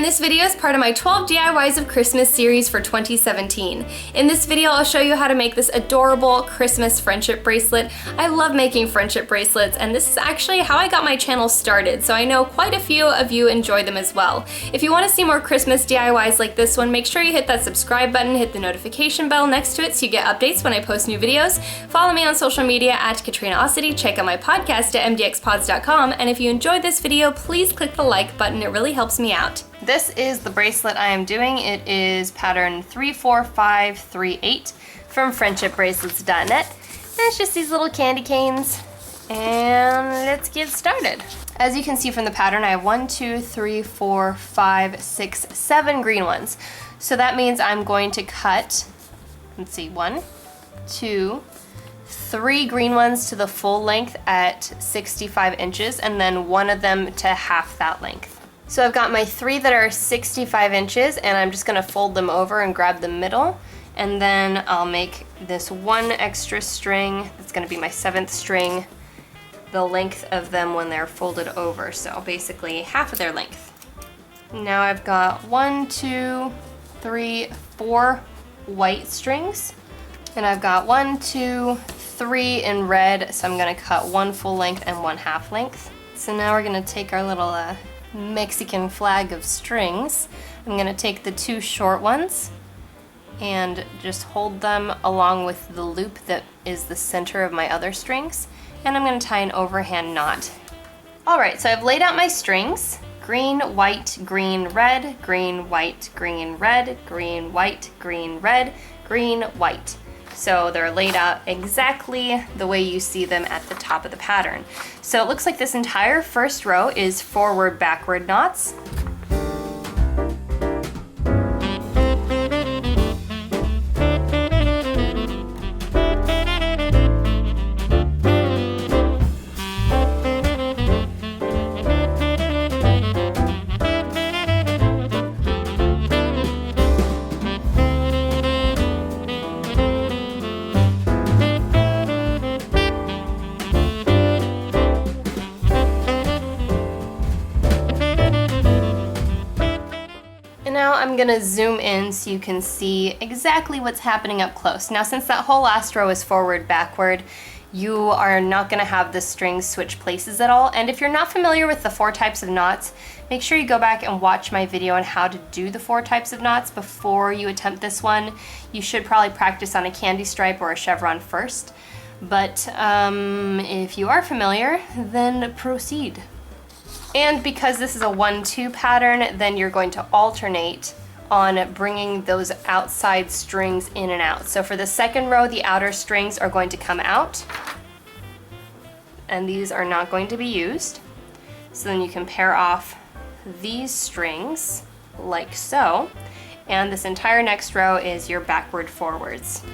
and this video is part of my 12 DIYs of Christmas series for 2017. In this video, I'll show you how to make this adorable Christmas friendship bracelet. I love making friendship bracelets, and this is actually how I got my channel started, so I know quite a few of you enjoy them as well. If you want to see more Christmas DIYs like this one, make sure you hit that subscribe button, hit the notification bell next to it so you get updates when I post new videos. Follow me on social media at Katrinaosity, check out my podcast at MDXpods.com, and if you enjoyed this video, please click the like button, it really helps me out. This is the bracelet I am doing. It is pattern 34538 from friendshipbracelets.net. And it's just these little candy canes. And let's get started. As you can see from the pattern, I have 1, 2, 3, 4, 5, 6, 7 green ones. So that means I'm going to cut, let's see, 1, 2, 3 green ones to the full length at 65 inches, and then one of them to half that length. So I've got my 3 that are 65 inches, and I'm just gonna fold them over and grab the middle, and then I'll make this one extra string, that's gonna be my 7th string, the length of them when they're folded over, so basically half of their length. Now I've got 1, 2, 3, 4 white strings, and I've got 1, 2, 3 in red, so I'm gonna cut 1 full length and 1 half length. So now we're gonna take our little Mexican flag of strings. I'm gonna take the 2 short ones and just hold them along with the loop that is the center of my other strings, and I'm gonna tie an overhand knot. Alright, so I've laid out my strings. Green, white, green, red, green, white, green, red, green, white, green, red, green, white. So they're laid out exactly the way you see them at the top of the pattern. So it looks like this entire first row is forward-backward knots. Now I'm gonna zoom in so you can see exactly what's happening up close. Now since that whole last row is forward backward, you are not gonna have the strings switch places at all. And if you're not familiar with the 4 types of knots, make sure you go back and watch my video on how to do the 4 types of knots before you attempt this one. You should probably practice on a candy stripe or a chevron first. But if you are familiar, then proceed. And because this is a 1-2 pattern, then you're going to alternate on bringing those outside strings in and out. So for the second row, the outer strings are going to come out, and these are not going to be used. So then you can pair off these strings like so, and this entire next row is your backward forwards.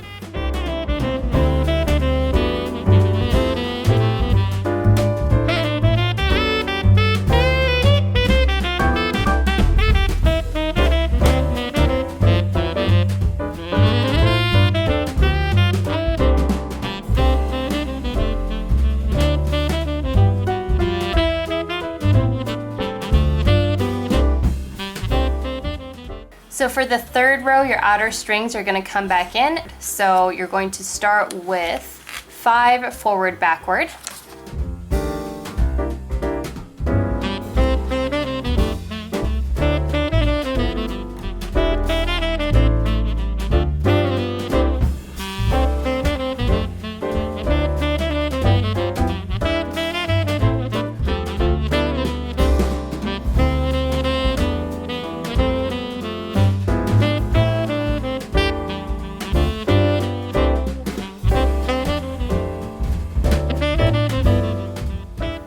So for the third row, your outer strings are going to come back in. So you're going to start with 5 forward backward.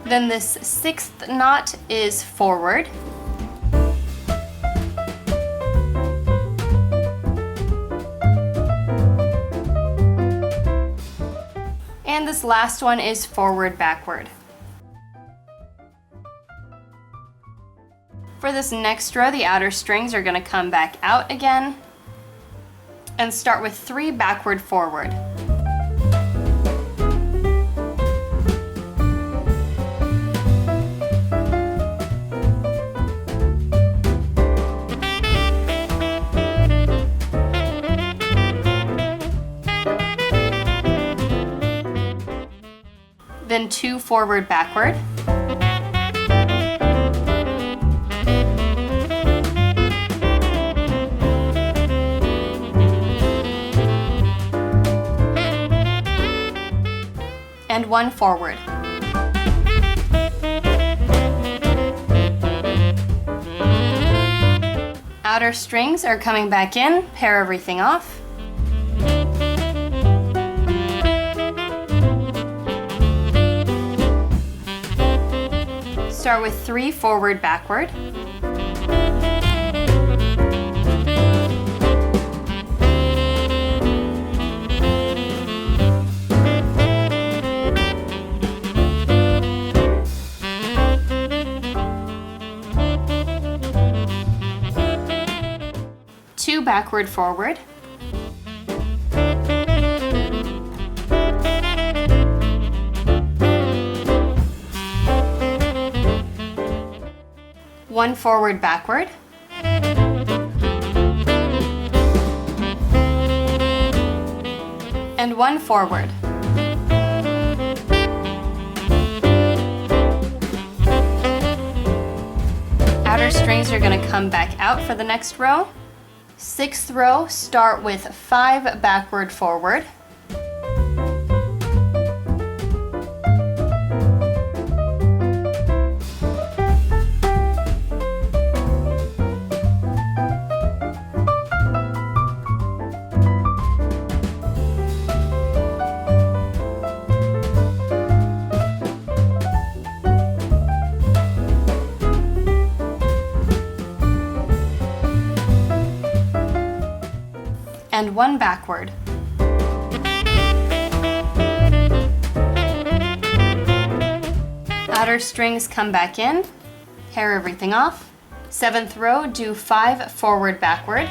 Then this 6th knot is forward. And this last one is forward backward. For this next row, the outer strings are going to come back out again and start with 3 backward forward. then 2 forward backward, and 1 forward. Outer strings are coming back in, pair everything off. Start with 3 forward backward. Two backward forward. One forward backward. And 1 forward. Outer strings are going to come back out for the next row. 6th row, start with 5 backward forward. And 1 backward. Outer strings come back in, pair everything off. 7th row, do 5 forward backward.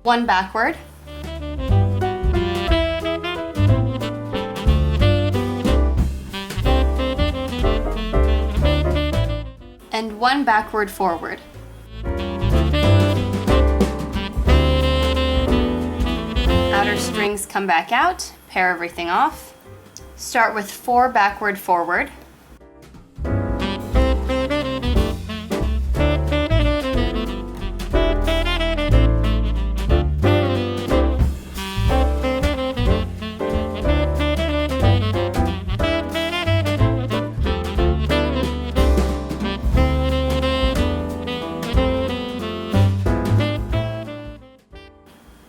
One backward. And 1 backward forward. Outer strings come back out, pair everything off. Start with 4 backward forward.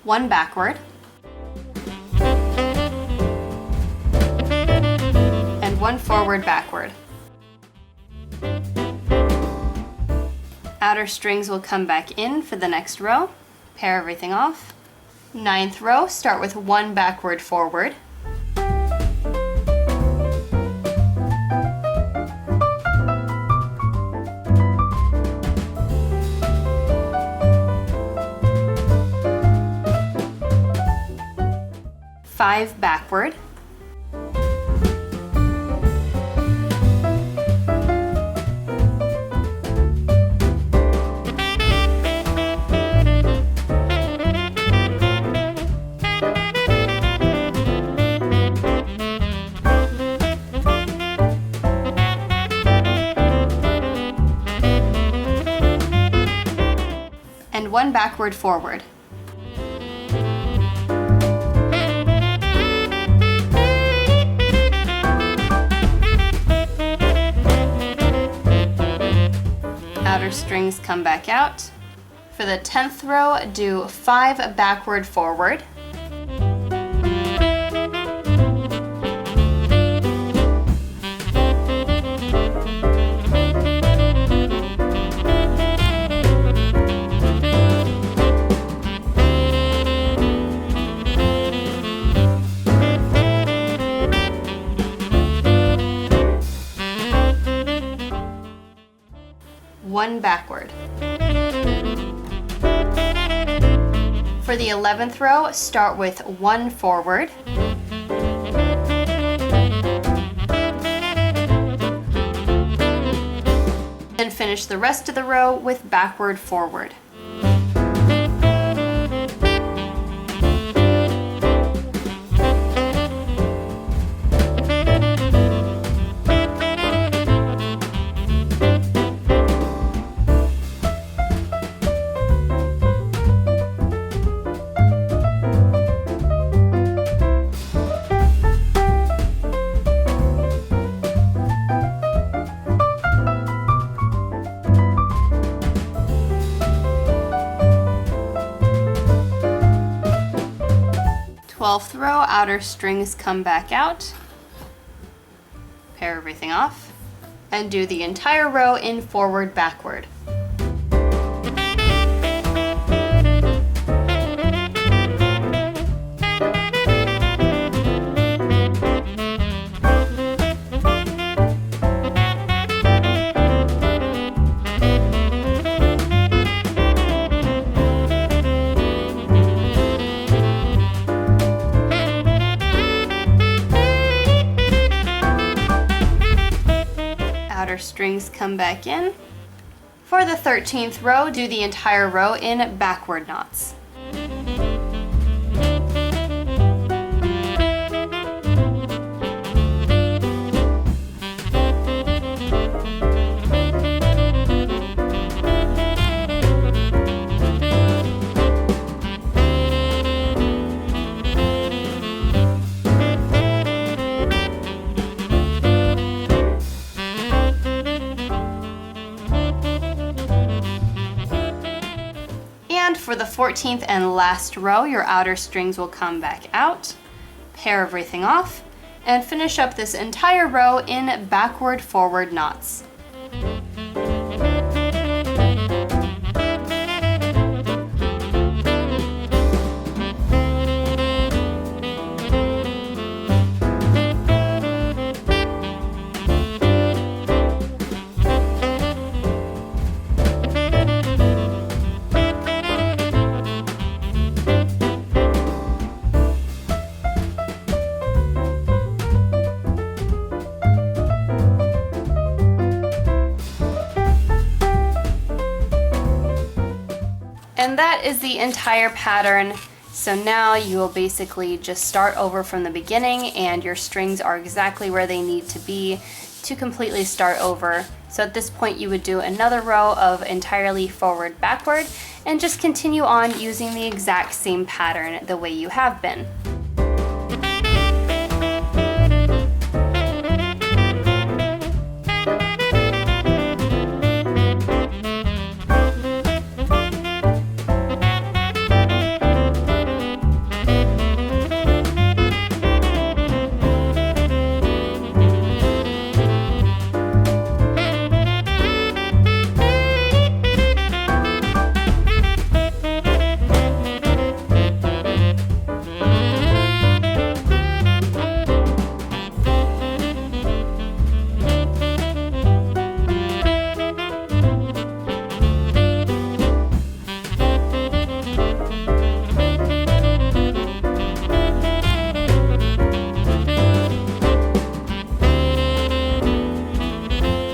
One backward, and 1 forward backward. Outer strings will come back in for the next row, pair everything off. 9th row, start with 1 backward forward. Five backward. And 1 backward forward. Outer strings come back out. For the 10th row, do 5 backward forward. One backward. For the 11th row, start with 1 forward. Then finish the rest of the row with backward forward. Twelfth row, outer strings come back out, pair everything off, and do the entire row in forward backward. Outer strings come back in. For the 13th row, do the entire row in backward knots. And for the 14th and last row, your outer strings will come back out, pair everything off, and finish up this entire row in backward forward knots. And that is the entire pattern. So now you will basically just start over from the beginning, and your strings are exactly where they need to be to completely start over. So at this point you would do another row of entirely forward backward and just continue on using the exact same pattern the way you have been.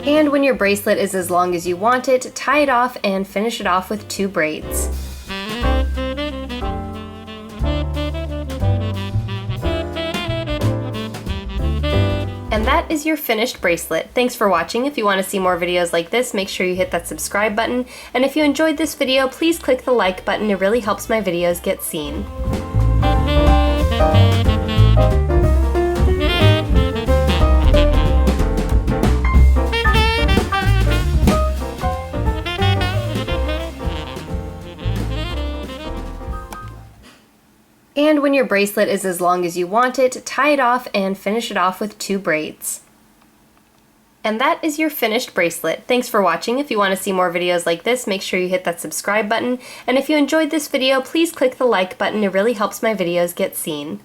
And when your bracelet is as long as you want it, tie it off and finish it off with 2 braids. And that is your finished bracelet. Thanks for watching. If you want to see more videos like this, make sure you hit that subscribe button. And if you enjoyed this video, please click the like button. It really helps my videos get seen. And when your bracelet is as long as you want it, tie it off and finish it off with 2 braids. And that is your finished bracelet. Thanks for watching. If you want to see more videos like this, make sure you hit that subscribe button. And if you enjoyed this video, please click the like button. It really helps my videos get seen.